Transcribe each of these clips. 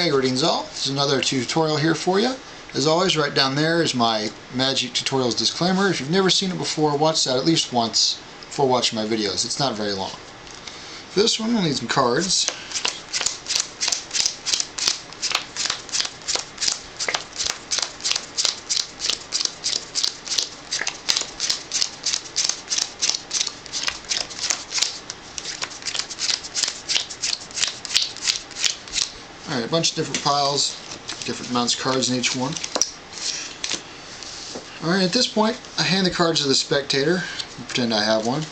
Hey, greetings all. This is another tutorial here for you. As always, right down there is my Magic Tutorials disclaimer. If you've never seen it before, watch that at least once before watching my videos. It's not very long. For this one, we'll need some cards. Alright, a bunch of different piles, different amounts of cards in each one. Alright, at this point, I hand the cards to the spectator, pretend I have one,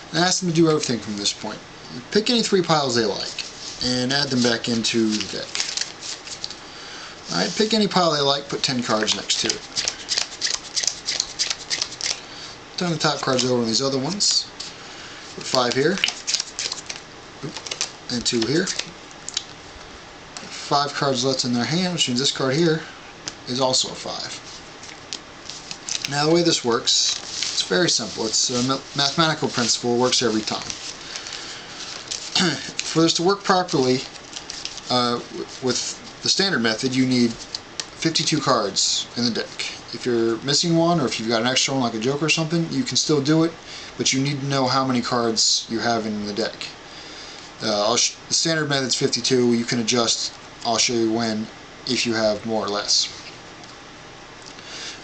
and ask them to do everything from this point. Pick any three piles they like, and add them back into the deck. Alright, pick any pile they like, put 10 cards next to it. Turn the top cards over on these other ones. Put 5 here, and 2 here. 5 cards left in their hand, which means this card here is also a 5. Now the way this works, it's very simple. It's a mathematical principle, it works every time. For this to work properly, with the standard method, you need 52 cards in the deck. If you're missing one, or if you've got an extra one like a joker or something, you can still do it, but you need to know how many cards you have in the deck. The standard method's 52, you can adjust. I'll show you when, if you have more or less.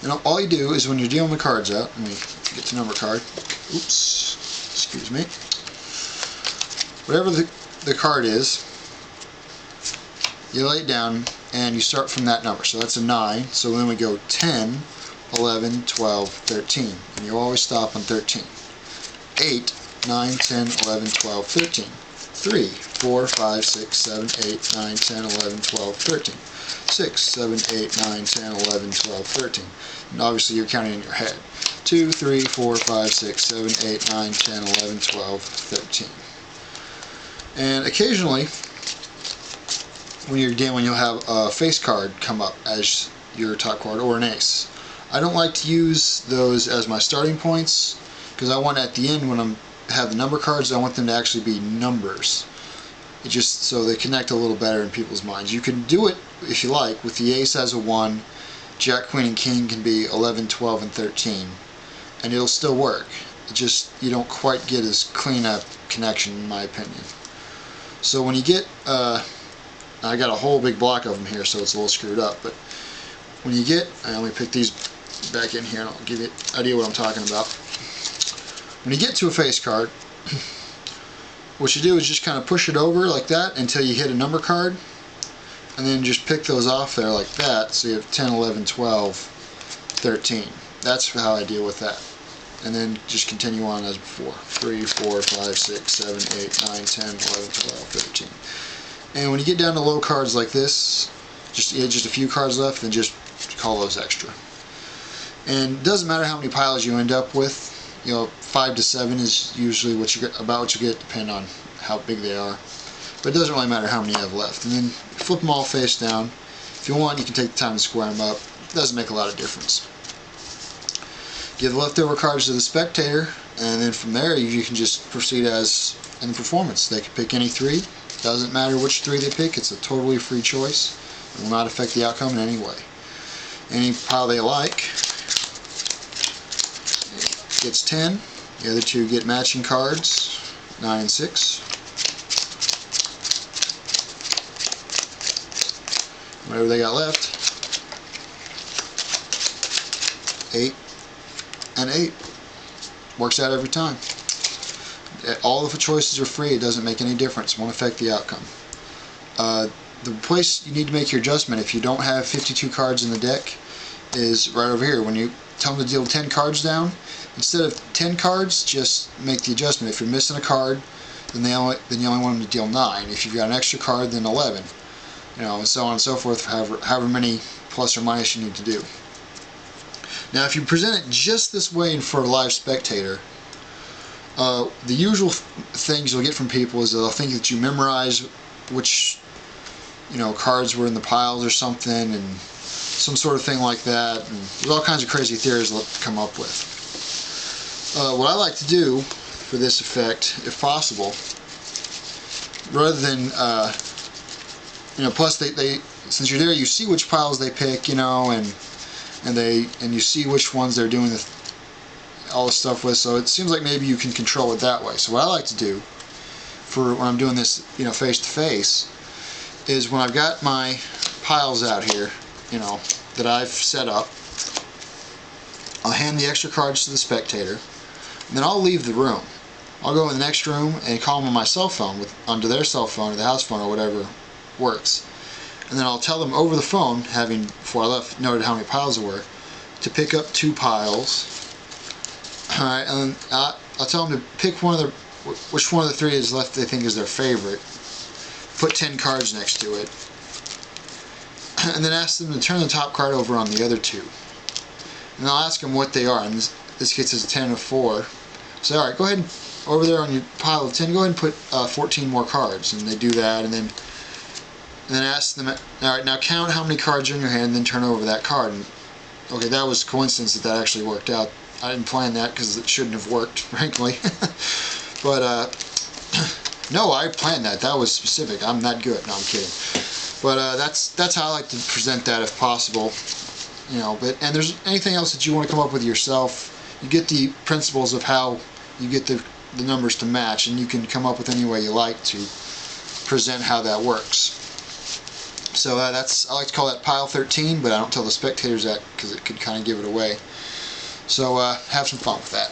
And all you do is when you're dealing the cards out, let me get the number card. Oops, excuse me. Whatever the card is, you lay it down and you start from that number. So that's a 9, so then we go 10, 11, 12, 13. And you always stop on 13. 8, 9, 10, 11, 12, 13. 3, 4, 5, 6, 7, 8, 9, 10, 11, 12, 13. 6, 7, 8, 9, 10, 11, 12, 13. And obviously you're counting in your head. 2, 3, 4, 5, 6, 7, 8, 9, 10, 11, 12, 13. And occasionally, when you're dealing, you'll have a face card come up as your top card, or an ace. I don't like to use those as my starting points, because I want at the end, when I have the number cards, I want them to actually be numbers. It just so they connect a little better in people's minds. You can do it, if you like, with the ace as a 1, jack, queen, and king can be 11, 12, and 13. And it'll still work. It just, you don't quite get as clean a connection, in my opinion. So when you get, I got a whole big block of them here, so it's a little screwed up, but when you get, let me pick these back in here and I'll give you an idea what I'm talking about. When you get to a face card, what you do is just kind of push it over like that until you hit a number card, and then just pick those off there like that, so you have 10, 11, 12, 13. That's how I deal with that. And then just continue on as before. 3, 4, 5, 6, 7, 8, 9, 10, 11, 12, 13. And when you get down to low cards like this, just a few cards left, then just call those extra. And it doesn't matter how many piles you end up with. 5 to 7 is usually what you get, about what you get, depending on how big they are. But it doesn't really matter how many you have left. And then flip them all face down. If you want, you can take the time to square them up. It doesn't make a lot of difference. Give the leftover cards to the spectator, and then from there you can just proceed as in the performance. They can pick any 3. Doesn't matter which 3 they pick. It's a totally free choice. It will not affect the outcome in any way. Any pile they like gets 10. The other 2 get matching cards, 9 and 6. Whatever they got left, 8 and 8. Works out every time. All of the choices are free. It doesn't make any difference. It won't affect the outcome. The place you need to make your adjustment if you don't have 52 cards in the deck is right over here. When you tell them to deal 10 cards down, instead of 10 cards, just make the adjustment. If you're missing a card, then you only want them to deal 9. If you've got an extra card, then 11. And so on and so forth, however many plus or minus you need to do. Now, if you present it just this way and for a live spectator, the usual things you'll get from people is they'll think that you memorize which cards were in the piles or something, and some sort of thing like that. And there's all kinds of crazy theories they'll come up with. What I like to do for this effect, if possible, rather than plus they since you're there, you see which piles they pick, and you see which ones they're doing all the stuff with. So it seems like maybe you can control it that way. So what I like to do for when I'm doing this, face to face, is when I've got my piles out here, that I've set up, I'll hand the extra cards to the spectator, and then I'll leave the room. I'll go in the next room and call them on my cell phone, onto their cell phone or the house phone or whatever works. And then I'll tell them over the phone, having, before I left, noted how many piles there were, to pick up 2 piles. Alright, and then I'll tell them to pick which one of the 3 is left they think is their favorite. Put 10 cards next to it. And then ask them to turn the top card over on the other 2. And I'll ask them what they are. In this case it's a 10 and a 4. So alright, go ahead and, over there on your pile of 10, go ahead and put 14 more cards. And they do that, and then ask them, alright, now count how many cards are in your hand, and then turn over that card. And, okay, that was a coincidence that actually worked out. I didn't plan that because it shouldn't have worked, frankly. But, no, I planned that. That was specific. I'm that good. No, I'm kidding. But that's how I like to present that if possible. And there's anything else that you want to come up with yourself, you get the principles of how you get the numbers to match, and you can come up with any way you like to present how that works. So I like to call that pile 13, but I don't tell the spectators that because it could kind of give it away. So have some fun with that.